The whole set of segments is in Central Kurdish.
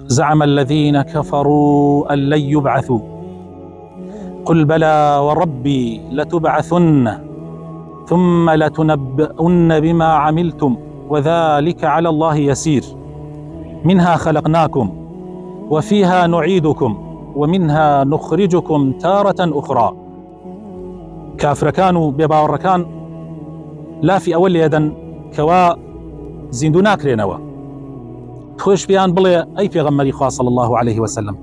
زعم الذين كفروا أن لن يبعثوا قل بلى وربي لتبعثن ثم لتنبؤن بما عملتم وذلك على الله يسير منها خلقناكم وفيها نعيدكم ومنها نخرجكم تارة أخرى. كافر كانوا بباوركان لا في أول يدا كوا زندو ناكرينوا خوش بيان بلي أي پیغمبري خوا صلى الله عليه وسلم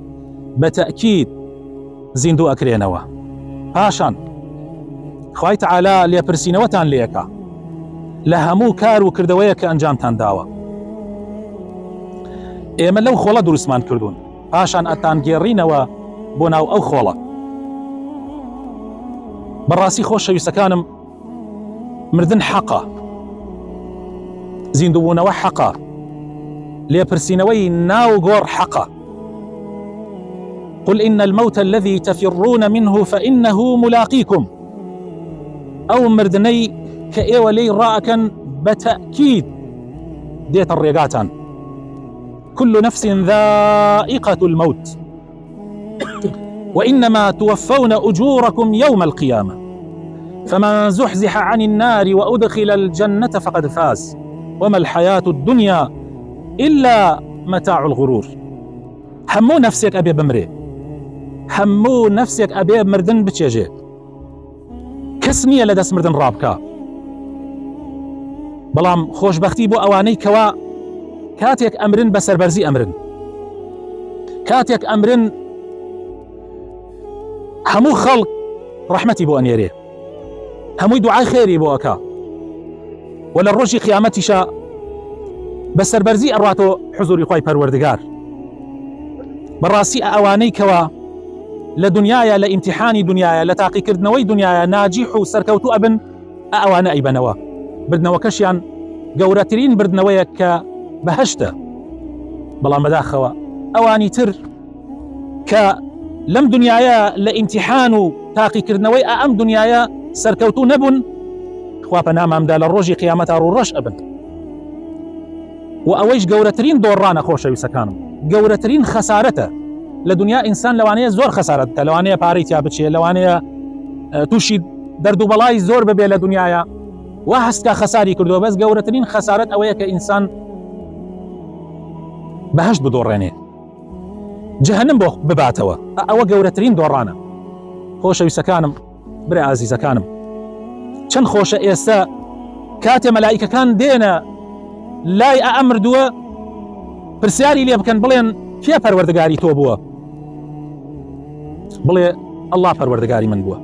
بتأكيد زندو أكرينوا پاشان خوای تعالی لێپرسینەوەتان لێکە لە هەموو کار و کردەوەیە کە ئەنجامتان داوە. ئێمە لەو خۆڵە دروستمان کردوون پاشان ئەتان گێڕینەوە بۆ ناو ئەو خۆڵە. بەڕاستی خۆشەویستەکانم مردن حەقە، زیندووبوونەوە حەقە، لێپرسینەوەی ناو گۆڕ حەقە. قل إن الموت الذي تفرون منه فإنه ملاقيكم. أو مردني كأيوة لي رأكن بتأكيد ديت الرقاتان. كل نفس ذائقة الموت وإنما توفون أجوركم يوم القيامة فمن زحزح عن النار وأدخل الجنة فقد فاز وما الحياة الدنيا إلا متاع الغرور. همو نفسك أبي بمري، همو نفسك أبي مردن بتشيجي، كسنية لدس مردن رابكا. بلام خوش بختي بو أواني كوا كاتيك أمرن بسربرزي أمرن، كاتيك أمرن همو خلق رحمتي بو أنيري، همو دعاء خيري بو أكا، ولا الرجي قيامتي شاء بسربرزي أرواتو حضوري خواي پروردگار. براسي أواني كوا لدنيايا لامتحاني دنيايا لتاقي كردنوي دنيايا ناجح وسركوتو أبن أوانا أي بنوا بردنوا كشيان قورترين بردنويا كبهشته بلا مداخوا أواني تر لم دنيايا لامتحان تاقي كردنوي أم دنيايا سركوتو نبن خوا بنام أمدال الروجي قيامتها رورش أبن وأويش قورترين دورانا خوشة يسكانم قورترين خسارته لدنيا إنسان لوانية زور خسارته لوانية باريتيا بتشي لوانية توشي دردو بلاي زور ببي لدنيايا وهسكا خساري كردو بس قورترين خسارت أويا كإنسان بهشت بدوريني جهنم بباتوا أو قورترين دورانا خوشة يسكانم بري عزيزكانم چەند خۆشە ئێستا کاتێ مەلائیکەکان دێنە لای ئەمر دووە پرسیاری لێ بکەن بڵێن کێ پەروەردگاری تۆ بووە؟ بڵێ ئەڵڵا پەروەردگاری من بووە.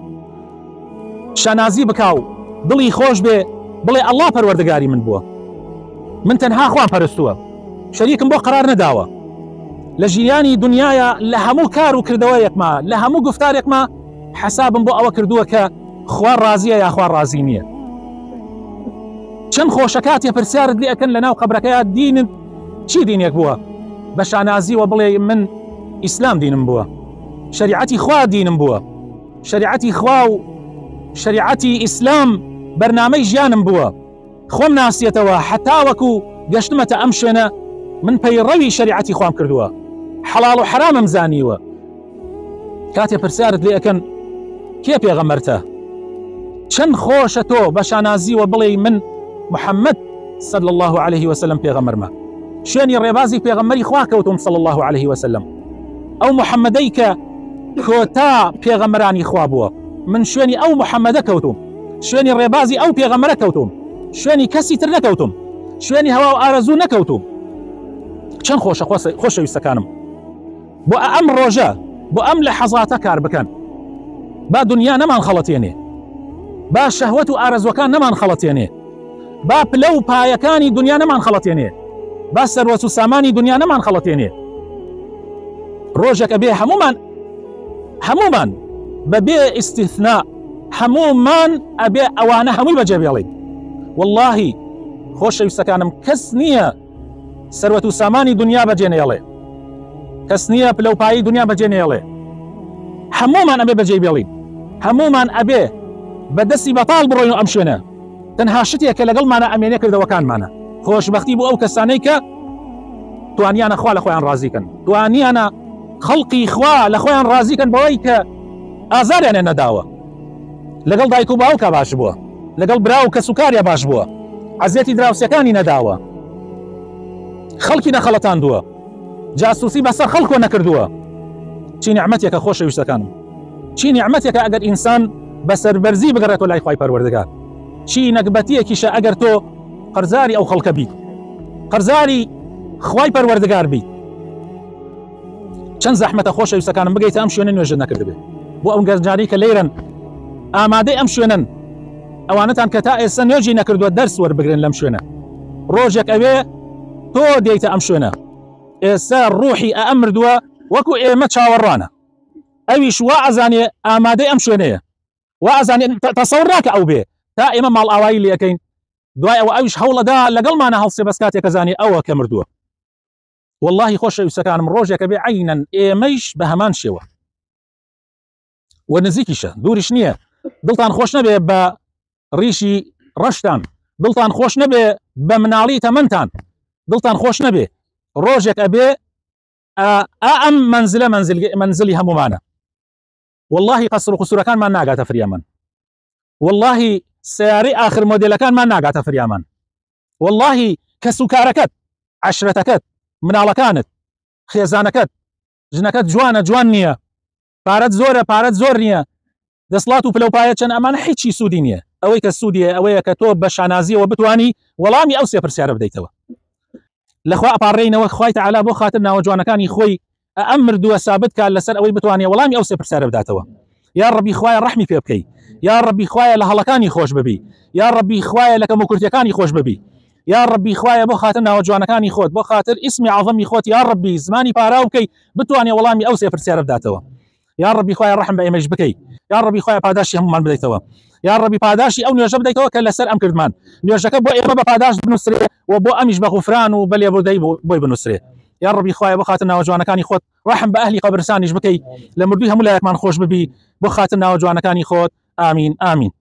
شانازی بکاو دڵی خۆش بێ بڵێ ئەڵڵا پەروەردگاری من بووە، من تەنها خوان پەرستووە، شەریکم بۆ قەرار نەداوە. لە ژیانی دنیاە لە هەموو کار و کردەوەیەکما لە هەموو گفتارێکما حەسابم بۆ ئەوە کردووە کە خوار رازیە یا خوار رازی نییە. چەند خۆشە کاتێ پرسیارت لێ ئەکەن لە ناو قەبرەکەیە دینت چی دینێک بووە؟ بە شانازیوە بڵێ من ئیسلام دینم بووە، شریعەتی خوا دینم بووە، شریعەتی خوا و شریعەتی ئیسلام بەرنامەی ژیانم بووە، خۆم ناسیێتەوە حتا وەکو گەشتمەتە ئەم شوێنە من پەیڕەوی شریعەتی خوام کردووە، حەڵاڵ و حرامم زانیوە. کاتێ پرسیارت لێ ئەکەن کێ پێغەمبەرتە؟ چەند خۆشە تۆ بە شانازیوە بڵێ من محەممەد صلی الله عليه وسلم پێغەمبەرمە، شوێنی ڕێبازی پێغەمبەری خوا کەوتم صلی الله عليه وسلم، ئەو محەممەدەی کە کۆتا پێغەمبەرانی خوا بووە، من شوێنی ئەو محەممەدە کەوتم، شوێنی ڕێبازی ئەو پێغەمبەرە کەوتم، شوێنی کەسی تر نەکەوتم، شوێنی هەوا و ئارەزوو نەکەوتم. چەند خۆشە خۆشەویستەکانم بۆ ئەم ڕۆژە بۆ ئەم لە حەزاتە کار بکەن، با دنیا نەمان خەڵەتێنێ، با شەهوەت و ئارەزوەکان نەمان خەڵەتێنێ، با پلە و پایەکانی دنیا نەمان خەڵەتێنێ، با سەروەت و سامانی دنیا نەمان خەڵەتێنێ. ڕۆژێک ئەبێ هەمومان بەبێ ئیستیثنا هەمومان ئەبێ ئەوانە هەمووی بەجێ بێڵین. واللهی خۆشەویستەکانم کەس نییە سەروەت و سامانی دنیا بەجێ نێڵێ، کەس نییە پلە و پایی دنیا بەجێ نێڵێ، هەمومان ئەبێ بەجێ بێڵین، هەمومان ئەبێ بەدەستی بەتاڵ بڕۆین و ئەم شوێنە تەنها شتێک کە لەگەڵمانە ئەمێنێ کردەوەکانمانە. خۆشبەختی بۆ ئەو کەسانەی کە توانیانە خوا لە خۆیان ڕازیکەن، توانیانە خەڵقی خوا لە خۆیان ڕازیکەن بەوەی کە ئازاریانێ نەداوە، لەگەڵ دایک و باوکە باش بووە، لەگەڵ برا و کە سوکاریە باش بووە، عەزیەتی دراوسەکانی نەداوە، خەڵکی نەخەڵەتاندووە، جاسوسی بەسەر خەڵکۆ نەکردووە. چی نیعمەتێکە خۆشەویستەکانم، چی نیعمەتێکە ئەگەر ئینسان بەسەربەرزی بگەڕێتەوە لای خوای پەروەردگار، چی نەکبەتیەکیشە ئەگەر تۆ قەرزاری ئەو خەڵکە بیت، قەرزاری خوای پەروەردگار بیت. چەند زەحمەتە خۆشەویستەکانم بگەیتە ئەم شوێنە نوێژە نەکردبێ بۆ ئەو گەنجانەی کە لێرەن ئامادەی ئەم شوێنن، ئەوانەتان کە تا ئێستا نوێژی نەکردووە دەرس وەربگرن لەم شوێنە، ڕۆژێک ئەوێ تۆ دێیتە ئەم شوێنە، ئێستا ڕوحی ئەمردووە وەکو ئێمە چاوەڕانە، ئەویش وا ئەزانێ ئامادەی ئەم شوێنەیە، وا ئەزانێ تەسەوڕ ناکە ئەو بێ تا ئێمە ماڵ ئاوایی لێەکەین، دوای ئەوە ئەویش هەوڵەدا لەگەڵمانە هەڵسێ بەس کاتێک ئەزانێ ئەوە کە مردووە. واللهی خۆشەویستەکانم ڕۆژێکە بێ عینەن ئێمەیش بە هەمان شێوە و نزیکیشە، دووریش نییە، دڵتان خۆش نەبێ بە ڕیشی ڕەشتان، دڵتان خۆش نەبێ بە مناڵی تەمەنتان، دڵتان خۆش نەبێ ڕۆژێک ئەبێ ئەم منزلە منزلی هەمومانە. واللهی قەسر و قوسوورەکانمان ناگاتە فریامان، واللهی سیارەی ئاخر مۆدێلەکانمان ناگاتە فریامان، واللهی کەس و کارەکەت، عەشرەتەکەت، مناڵەکانت، خێزانەکەت، ژنەکەت جوانە جوان نییە، پارەت زۆرە پارەت زۆر نییە، دەسڵات و پلەپایە چەند ئەمانە هیچی سوودی نییە. ئەوەی کە سوودیە ئەوەیە کە تۆ بە شانازیەوە بتوانی وەڵامی ئەو سێ پرسیارە بدەیتەوە. لەخوا ئەپارڕێینەوە خوای تەعالا بۆ خاتر ناوەجوانەکانی خۆی ئەم مردووە سابت کات لەسەر ئەوەی بتوانێ وەڵامی ئەو سێ پرسیارە بداتەوە. یا ڕەبی خوایە ڕەحمی پێ بکەی، یا ڕەبی خوایە لە هەڵەکانی خۆش ببی، یا ڕەبی خوایە لە کەم و کورتیەکانی خۆش ببی، یا ڕەبی خوایە بۆ خاتر ناوەجوانەکانی خۆت، بۆ خاتر ئیسمی عەظەمی خۆت، یا ڕەبی زمانی پاراو بکەی بتوانێ وەڵامی ئەو سێ پرسیارە بداتەوە. یا ڕەبی خوایە ڕەحم بە ئێمەش بکەی، یا ڕەبی خوایە پاداشی هەمومان بدەیتەوە، یا ڕەبی پاداشی ئەو نوێژە بدەیتەوە کە لەسەر ئەم کردمان، نوێژەکە بۆ ئێمە بە پاداش بنووسرێ و بۆ ئەمیش بە غوفران و بە لێبوردەی بۆی بنووسرێ. یا ڕەبی خوایە بۆ خاتر ناوەجوانەکانی خۆت ڕەحم بە ئەهلی قەبرستانیش بکەی، لە مردووی هەموو لایەکمان خۆش ببی بۆ خاتر ناوەجوانەکانی خۆت. ئامین ئامین.